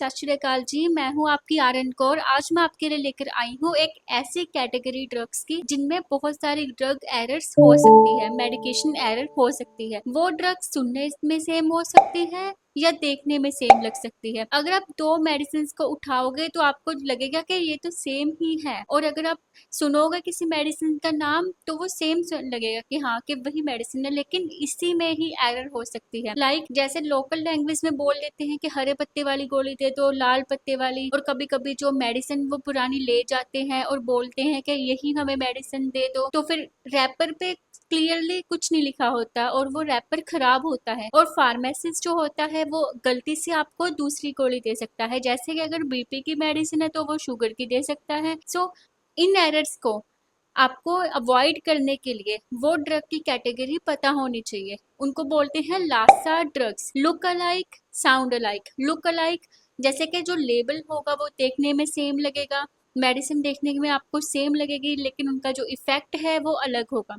सत श्री अकाल जी। मैं हूँ आपकी आरएन कौर। आज मैं आपके लिए लेकर आई हूँ एक ऐसी कैटेगरी ड्रग्स की जिनमें बहुत सारी ड्रग एरर्स हो सकती है, मेडिकेशन एरर हो सकती है। वो ड्रग्स सुनने में सेम हो सकती है या देखने में सेम लग सकती है। अगर आप दो मेडिसिन को उठाओगे तो आपको लगेगा कि ये तो सेम ही है, और अगर आप सुनोगे किसी मेडिसिन का नाम तो वो सेम लगेगा कि हाँ कि वही मेडिसिन है, लेकिन इसी में ही एरर हो सकती है। लाइक जैसे लोकल लैंग्वेज में बोल देते हैं कि हरे पत्ते वाली गोली दे दो, लाल पत्ते वाली, और कभी कभी जो मेडिसिन वो पुरानी ले जाते हैं और बोलते हैं कि यही हमें मेडिसिन दे दो, तो फिर रैपर पे क्लियरली कुछ नहीं लिखा होता और वो रैपर खराब होता है, और फार्मेसिस्ट जो होता है वो गलती से आपको दूसरी गोली दे सकता है। जैसे कि अगर बीपी की मेडिसिन है तो वो शुगर की दे सकता है। सो इन एरर्स को आपको अवॉइड करने के लिए वो ड्रग की कैटेगरी पता होनी चाहिए। उनको बोलते हैं LASA drugs. Look alike, sound alike. Look alike जैसे कि जो लेबल होगा वो देखने में सेम लगेगा, मेडिसिन देखने में आपको सेम लगेगी, लेकिन उनका जो इफेक्ट है वो अलग होगा।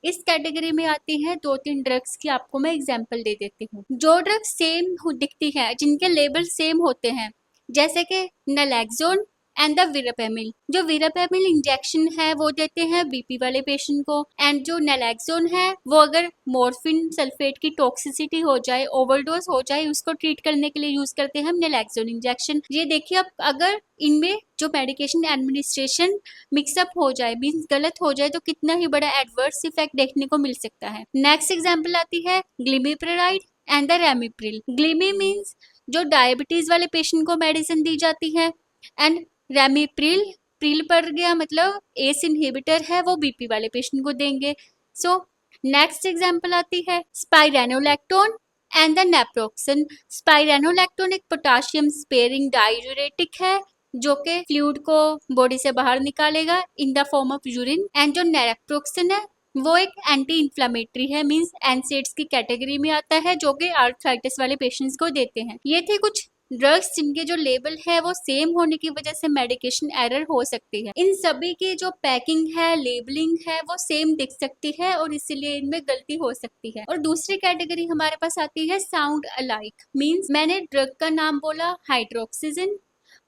इस कैटेगरी में आती है दो तीन ड्रग्स की, आपको मैं एग्जांपल दे देती हूँ। जो ड्रग्स सेम दिखती है, जिनके लेबल सेम होते हैं, जैसे कि नलैक्सोन एंड द वीरापेमिल। जो वीरापेमिल इंजेक्शन है वो देते हैं बीपी वाले पेशेंट को, एंड जो नलैक्सोन है वो अगर मॉर्फिन सल्फेट की टॉक्सिसिटी हो जाए, ओवरडोज हो जाए, उसको ट्रीट करने के लिए यूज करते हैं हम नलैक्सोन इंजेक्शन। ये देखिए, अब अगर इनमें जो मेडिकेशन एडमिनिस्ट्रेशन मिक्सअप हो जाए, मीन्स गलत हो जाए, तो कितना ही बड़ा एडवर्स इफेक्ट देखने को मिल सकता है। नेक्स्ट एग्जाम्पल आती है ग्लिमिप्राइड एंड द रैमिप्रिल। ग्लिमी मीन्स जो डायबिटीज वाले पेशेंट को मेडिसिन दी जाती है, एंड रैमिप्रिल, प्रिल पड़ गया मतलब एस इनहिबिटर है, वो बीपी वाले पेशेंट को देंगे। सो नेक्स्ट एग्जांपल आती है स्पाइरेनोलैक्टोन एंड द नेप्रोक्सन। स्पाइरेनोलैक्टोन एक पोटाशियम स्पेयरिंग डाययूरेटिक है जो कि फ्लूइड को बॉडी से बाहर निकालेगा in the form of urine, and जो नेप्रोक्सन है वो एक एंटी इंफ्लेमेटरी है, मींस एनसेड्स की कैटेगरी में आता है, जो कि आर्थराइटिस वाले पेशेंट्स को देते हैं। ये थे कुछ ड्रग्स जिनके जो लेबल है वो सेम होने की वजह से मेडिकेशन एरर हो सकती है। इन सभी की जो पैकिंग है, लेबलिंग है, वो सेम दिख सकती है और इसीलिए इनमें गलती हो सकती है। और दूसरी कैटेगरी हमारे पास आती है साउंड अलाइक। मींस मैंने ड्रग का नाम बोला हाइड्रोक्सीजन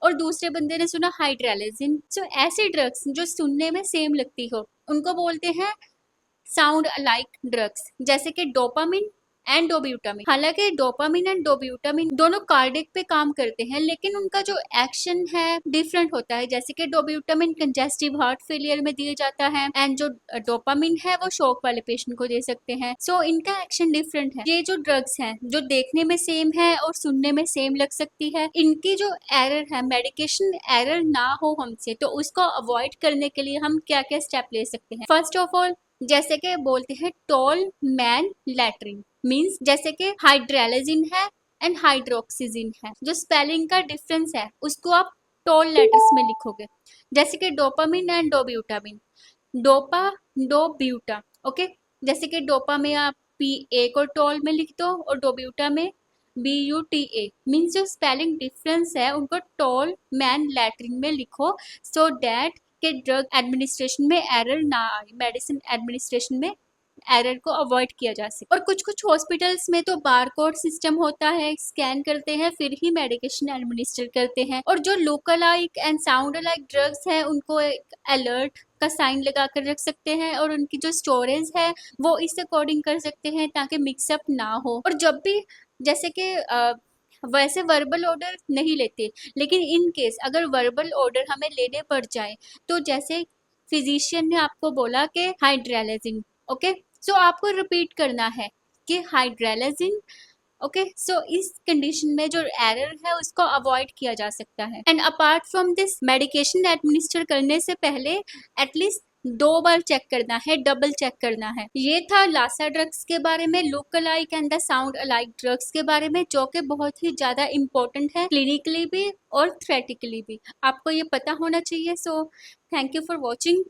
और दूसरे बंदे ने सुना हाइड्रेलेजिन। सो ऐसे ड्रग्स जो सुनने में सेम लगती हो उनको बोलते हैं साउंड अलाइक ड्रग्स, जैसे कि डोपामिन एंड डोब्यूटामिन। हालांकि डोपामिन एंड डोब्यूटामिन दोनों कार्डिक पे काम करते हैं, लेकिन उनका जो एक्शन है डिफरेंट होता है। जैसे कि डोब्यूटामिन कंजेस्टिव हार्ट फेलियर में दिया जाता है, एंड जो डोपामिन है वो शॉक वाले पेशेंट को दे सकते हैं। सो इनका एक्शन डिफरेंट है। ये जो ड्रग्स हैं जो देखने में सेम है और सुनने में सेम लग सकती है, इनकी जो एरर है, मेडिकेशन एरर ना हो हमसे, तो उसको अवॉइड करने के लिए हम क्या क्या स्टेप ले सकते हैं। फर्स्ट ऑफ ऑल, जैसे कि बोलते हैं टॉल मैन लैटरिन, मींस जैसे कि हाइड्रेलेजिन है एंड हाइड्रोक्सीजिन है, जो स्पेलिंग का डिफरेंस है उसको आप टॉल लेटर्स में लिखोगे। जैसे कि dopamine and dobutamine, dopa do buta, okay. जैसे कि डोपा में आप पी ए को टॉल में लिख दो और डोब्यूटा में BUTA, मीन्स जो स्पेलिंग डिफरेंस है उनको टॉल मैन लैटरिन में लिखो, सो दैट के ड्रग एडमिनिस्ट्रेशन में एरर ना आए, मेडिसिन एडमिनिस्ट्रेशन में एरर को अवॉइड किया जा सके। और कुछ कुछ हॉस्पिटल्स में तो बारकोड सिस्टम होता है, स्कैन करते हैं फिर ही मेडिकेशन एडमिनिस्टर करते हैं। और जो local like and sound like drugs हैं उनको एक अलर्ट का साइन लगा कर रख सकते हैं, और उनकी जो स्टोरेज है वो इस अकॉर्डिंग कर सकते हैं ताकि मिक्सअप ना हो। और जब भी जैसे कि वैसे वर्बल ऑर्डर नहीं लेते, लेकिन इन केस अगर वर्बल ऑर्डर हमें लेने पड़ जाए, तो जैसे फिजिशियन ने आपको बोला कि हाइड्रेलेजिन, ओके, सो आपको रिपीट करना है कि हाइड्रेलेजिन, ओके। सो इस कंडीशन में जो एरर है उसको अवॉइड किया जा सकता है। And apart from this, medication administer करने से पहले एटलीस्ट 2 बार चेक करना है, डबल चेक करना है। ये था लासा ड्रग्स के बारे में, look alike and the sound alike drugs के बारे में, जो कि बहुत ही ज्यादा इंपॉर्टेंट है क्लिनिकली भी और थ्रेटिकली भी। आपको ये पता होना चाहिए। So thank you for watching.